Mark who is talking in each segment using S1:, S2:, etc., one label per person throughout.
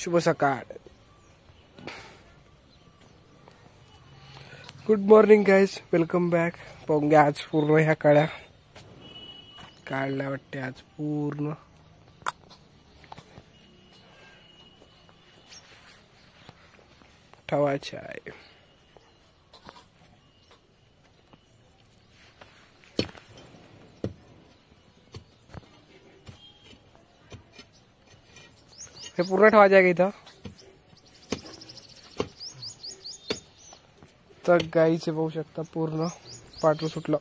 S1: शुभ सकाळ. Good morning guys, welcome back. पाहून आज पूर्ण ह्या काळ्या काढल्या वाटते. आज पूर्ण ठेवायचे आहे. हे पूर्ण ठेवायचे आहे का इथं? तर गाईचे बघू शकता पूर्ण पाठरू सुटलं.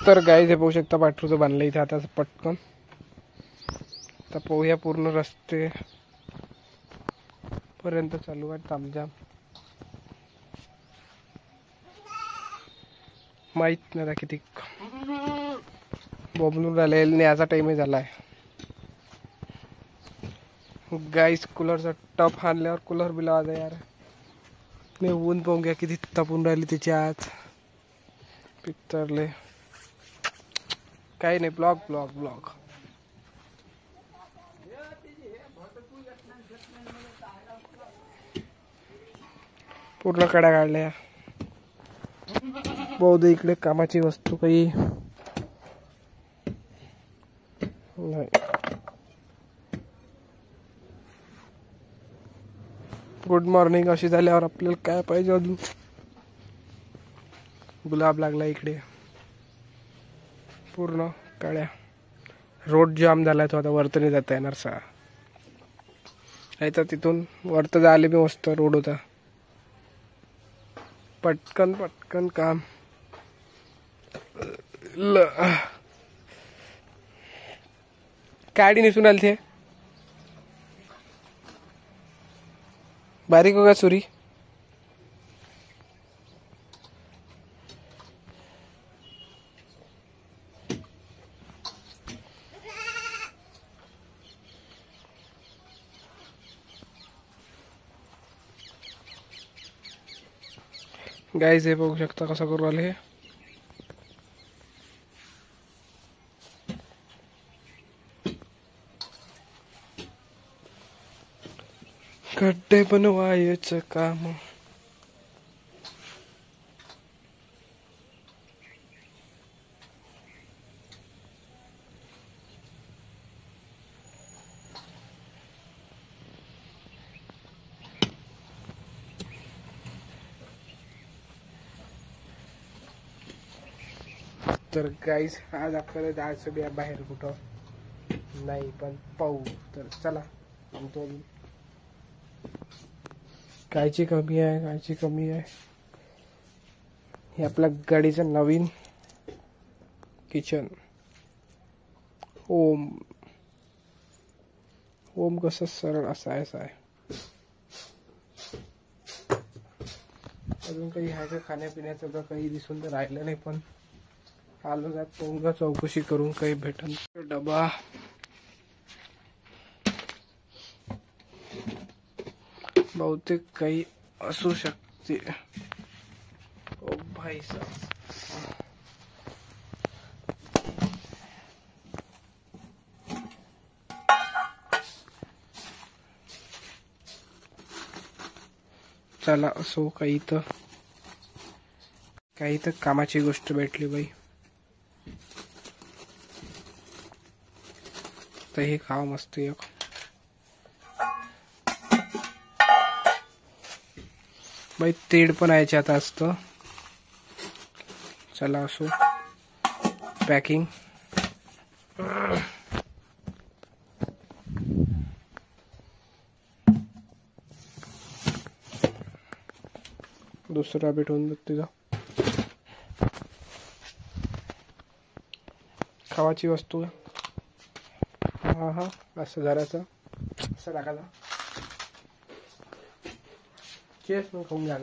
S1: तर गाईचे बघू शकता पाठरूचं बांधलं इथे आता पटकन. तर पोह्या पूर्ण रस्ते पर्यंत चालू आहे तामजाम. माहित नाही किती बोंबलून राहिले. न्याचा टाइम झालाय गाईस. कूलरचा टप आणल्यावर कूलर बी लावायचा यार. मी ऊन पाहून घ्या किती तापून राहिली त्याच्या आत. पिक्चरले काही नाही. ब्लॉग ब्लॉग ब्लॉग पूर्ण कड्या काढल्या. बहुत इकडे कामाची वस्तू काही नाही. गुड मॉर्निंग अशी झाल्यावर आपल्याला काय पाहिजे अजून? गुलाब लागला इकडे पूर्ण काळ्या. रोड जाम झालाय तो आता वरत नाही जाता येणार. नाही तर तिथून वरत जायला बी मस्त रोड होता. पटकन पटकन काम. काडी निसून आली थे बारीक हो का सुरी. गाईज हे बघू शकता कसं करू आले. गड्डे बनवायचं काम. तर गाईज आज आपल्याला जायचं बी बाहेर कुठं नाही, पण पाहू. तर चला. कायची कमी आहे, कायची कमी आहे. हे आपल्या गाडीचं नवीन किचन. ओम ओम कसं सरळ असं आहे. अजून काही ह्याचं खाण्यापिण्याचं तर काही दिसून तर राहिलं नाही, पण आलो जात पोंगा चौकशी करून काही भेटन. डबा बहुतेक काही असू शकते. ओ भाई साहब, चला असो. काही तर कामाची गोष्ट भेटली बाई. तर हे खाव मस्त एक. बाई तेड पण यायचे आता असतं. चला असो. पॅकिंग दुसरा भेटून तिचा खावाची वस्तू. हा हा असं घराचं असं टाकायचं. चेस मग खाऊन घ्या.